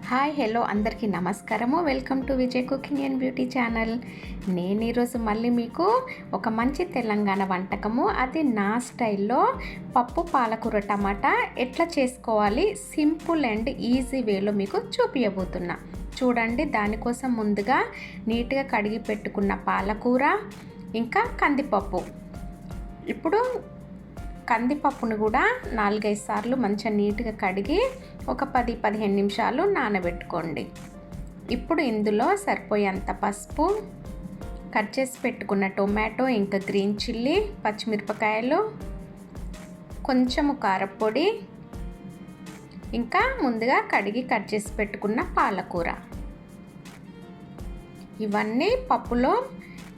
Hi hello అందరికీ నమస్కారము. Welcome to Vijay cooking and beauty channel. నేను ఈరోజు మళ్ళీ మీకు ఒక మంచి తెలంగాణ వంటకము, అది నా స్టైల్లో పప్పు పాలకూర టమాటా ఎట్లా చేసుకోవాలి సింపుల్ అండ్ ఈజీ వేలో మీకు చూపించబోతున్నా. చూడండి, దానికోసం ముందుగా నీట్గా కడిగి పెట్టుకున్న పాలకూర, ఇంకా కందిపప్పు. ఇప్పుడు కందిపప్పును కూడా 4-5 సార్లు మంచిగా నీట్గా కడిగి ఒక 10-15 నిమిషాలు నానబెట్టుకోండి. ఇప్పుడు ఇందులో సరిపోయేంత పసుపు, కట్ చేసి పెట్టుకున్న టొమాటో, ఇంకా గ్రీన్ చిల్లీ, పచ్చిమిరపకాయలు, కొంచెము కారపొడి, ఇంకా ముందుగా కడిగి కట్ చేసి పెట్టుకున్న పాలకూర, ఇవన్నీ పప్పులో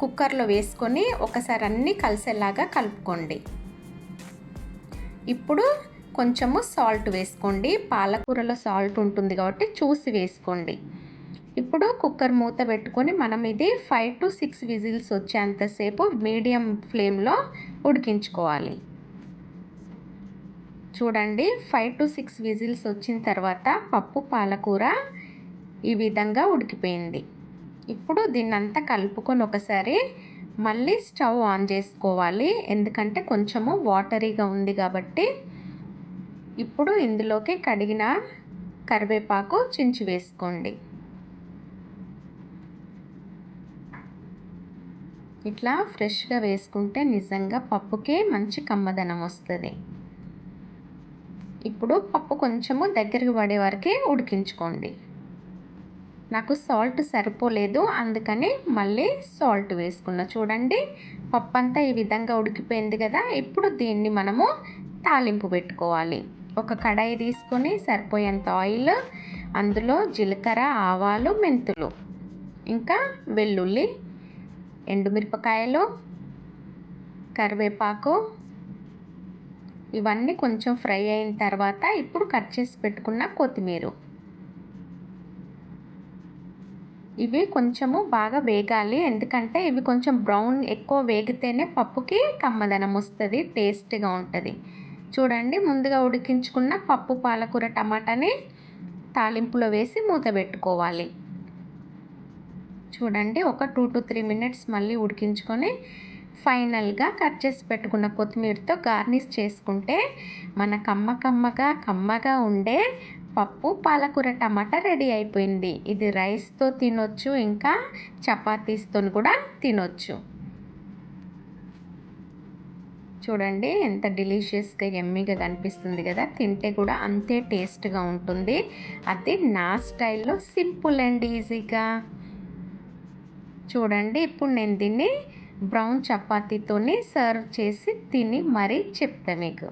కుక్కర్లో వేసుకొని ఒకసారి అన్నీ కలిసేలాగా కలుపుకోండి. ఇప్పుడు కొంచెము సాల్ట్ వేసుకోండి. పాలకూరలో సాల్ట్ ఉంటుంది కాబట్టి చూసి వేసుకోండి. ఇప్పుడు కుక్కర్ మూత పెట్టుకొని మనం ఇది 5 to 6 విజిల్స్ వచ్చేంతసేపు మీడియం ఫ్లేమ్లో ఉడికించుకోవాలి. చూడండి, 5 to 6 విజిల్స్ వచ్చిన తర్వాత పప్పు పాలకూర ఈ విధంగా ఉడికిపోయింది. ఇప్పుడు దీన్నంతా కలుపుకొని ఒకసారి మళ్ళీ స్టవ్ ఆన్ చేసుకోవాలి, ఎందుకంటే కొంచెము వాటరీగా ఉంది కాబట్టి. ఇప్పుడు ఇందులోకి కడిగిన కరివేపాకు చించి వేసుకోండి. ఇట్లా ఫ్రెష్గా వేసుకుంటే నిజంగా పప్పుకి మంచి కమ్మదనం వస్తుంది. ఇప్పుడు పప్పు కొంచెము దగ్గరికి పడే వరకు ఉడికించుకోండి. నాకు సాల్ట్ సరిపోలేదు, అందుకని మళ్ళీ సాల్ట్ వేసుకున్నా. చూడండి, పప్పు అంతా ఈ విధంగా ఉడికిపోయింది కదా. ఇప్పుడు దీన్ని మనము తాలింపు పెట్టుకోవాలి. ఒక కడాయి తీసుకొని సరిపోయేంత ఆయిల్, అందులో జీలకర్ర, ఆవాలు, మెంతులు, ఇంకా వెల్లుల్లి, ఎండుమిరపకాయలు, కరివేపాకు, ఇవన్నీ కొంచెం ఫ్రై అయిన తర్వాత ఇప్పుడు కట్ చేసి పెట్టుకున్న కొత్తిమీర, ఇవి కొంచెము బాగా వేగాలి, ఎందుకంటే ఇవి కొంచెం బ్రౌన్ ఎక్కువ వేగితేనే పప్పుకి కమ్మదనం వస్తుంది, టేస్ట్గా ఉంటుంది. చూడండి, ముందుగా ఉడికించుకున్న పప్పు పాలకూర టమాటాని తాలింపులో వేసి మూత పెట్టుకోవాలి. చూడండి, ఒక 2 to 3 మినిట్స్ మళ్ళీ ఉడికించుకొని ఫైనల్గా కట్ చేసి పెట్టుకున్న కొత్తిమీరతో గార్నిష్ చేసుకుంటే మన కమ్మగా ఉండే పప్పు పాలకూర టమాటా రెడీ అయిపోయింది. ఇది రైస్తో తినొచ్చు, ఇంకా చపాతీస్తో కూడా తినొచ్చు. చూడండి, ఎంత డెలిషియస్గా యమ్మీగా కనిపిస్తుంది కదా. తింటే కూడా అంతే టేస్ట్గా ఉంటుంది. అది నా స్టైల్లో సింపుల్ అండ్ ఈజీగా. చూడండి, ఇప్పుడు నేను దీన్ని బ్రౌన్ చపాతీతోని సర్వ్ చేసి తిని మరీ చెప్తా మీకు.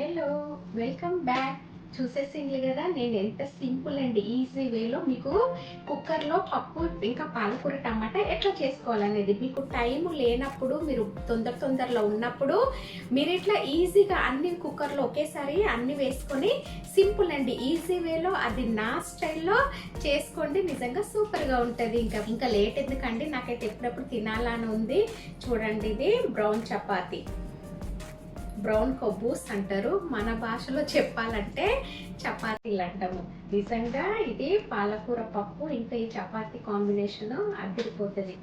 Hello, welcome back. చూసేసింది కదా నేను ఎంత సింపుల్ అండ్ ఈజీ వేలో మీకు కుక్కర్లో పప్పు ఇంకా పాలకూర టమాటా ఎట్లా చేసుకోవాలనేది. మీకు టైం లేనప్పుడు, మీరు తొందరలో ఉన్నప్పుడు మీరు ఇట్లా ఈజీగా అన్ని కుక్కర్లో ఒకేసారి అన్ని వేసుకొని సింపుల్ అండ్ ఈజీ వేలో, అది నా స్టైల్లో చేసుకోండి. నిజంగా సూపర్గా ఉంటుంది. ఇంకా లేట్ ఎందుకండి, నాకైతే ఎప్పుడప్పుడు తినాలని ఉంది. చూడండి, ఇది బ్రౌన్ చపాతీ, బ్రౌన్ కబూస్ అంటారు, మన భాషలో చెప్పాలంటే చపాతీలు అంటాము. నిజంగా ఇది పాలకూర పప్పు ఇంకా ఈ చపాతీ కాంబినేషన్ అదిరిపోతుంది.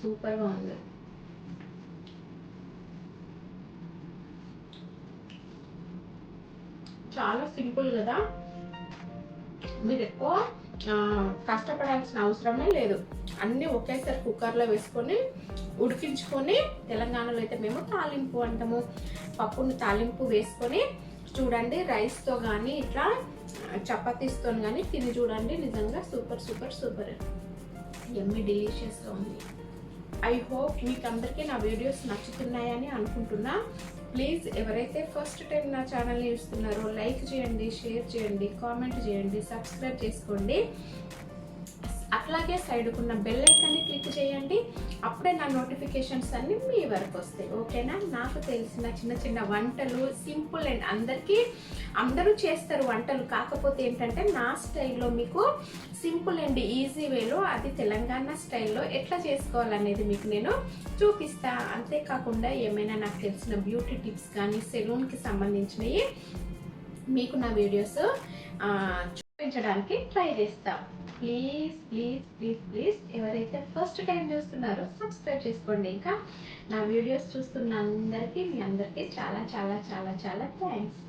సూపర్గా ఉంది. చాలా సింపుల్ కదా, మీరు ఎక్కువ కష్టపడాల్సిన అవసరమే లేదు. అన్నీ ఒకేసారి కుక్కర్లో వేసుకొని ఉడికించుకొని, తెలంగాణలో అయితే మేము తాలింపు అంటాము. పప్పుని తాలింపు వేసుకొని చూడండి, రైస్తో కానీ ఇట్లా చపాతీస్తో కానీ తిని చూడండి. నిజంగా సూపర్ సూపర్ సూపర్, యమ్మీ డెలిషియస్గా ఉంది. ఐ హోప్ మీకు అందరికీ నా వీడియోస్ నచ్చుతున్నాయని అనుకుంటున్నా. ప్లీజ్ ఎవరైతే ఫస్ట్ టైం నా ఛానల్ని చూస్తున్నారో లైక్ చేయండి, షేర్ చేయండి, కామెంట్ చేయండి, సబ్స్క్రైబ్ చేసుకోండి. అట్లాగే సైడ్కున్న బెల్ ఐకాన్ని క్లిక్ చేయండి. అప్పుడే నా నోటిఫికేషన్స్ అన్నీ మీ వరకు వస్తాయి. ఓకేనా? నాకు తెలిసిన చిన్న చిన్న వంటలు, సింపుల్ అండ్ అందరూ చేస్తారు వంటలు. కాకపోతే ఏంటంటే నా స్టైల్లో మీకు సింపుల్ అండ్ ఈజీ వేలో, అది తెలంగాణ స్టైల్లో ఎట్లా చేసుకోవాలనేది మీకు నేను చూపిస్తా. అంతేకాకుండా ఏమైనా నాకు తెలిసిన బ్యూటీ టిప్స్ కానీ సెలూన్కి సంబంధించినవి మీకు నా వీడియోస్ చూపించడానికి ట్రై చేస్తాం. ప్లీజ్ ప్లీజ్ ప్లీజ్ ప్లీజ్ ఎవరైతే ఫస్ట్ టైం చూస్తున్నారో సబ్స్క్రైబ్ చేసుకోండి. ఇంకా నా వీడియోస్ చూస్తున్న అందరికీ, మీ అందరికీ చాలా చాలా చాలా చాలా థ్యాంక్స్.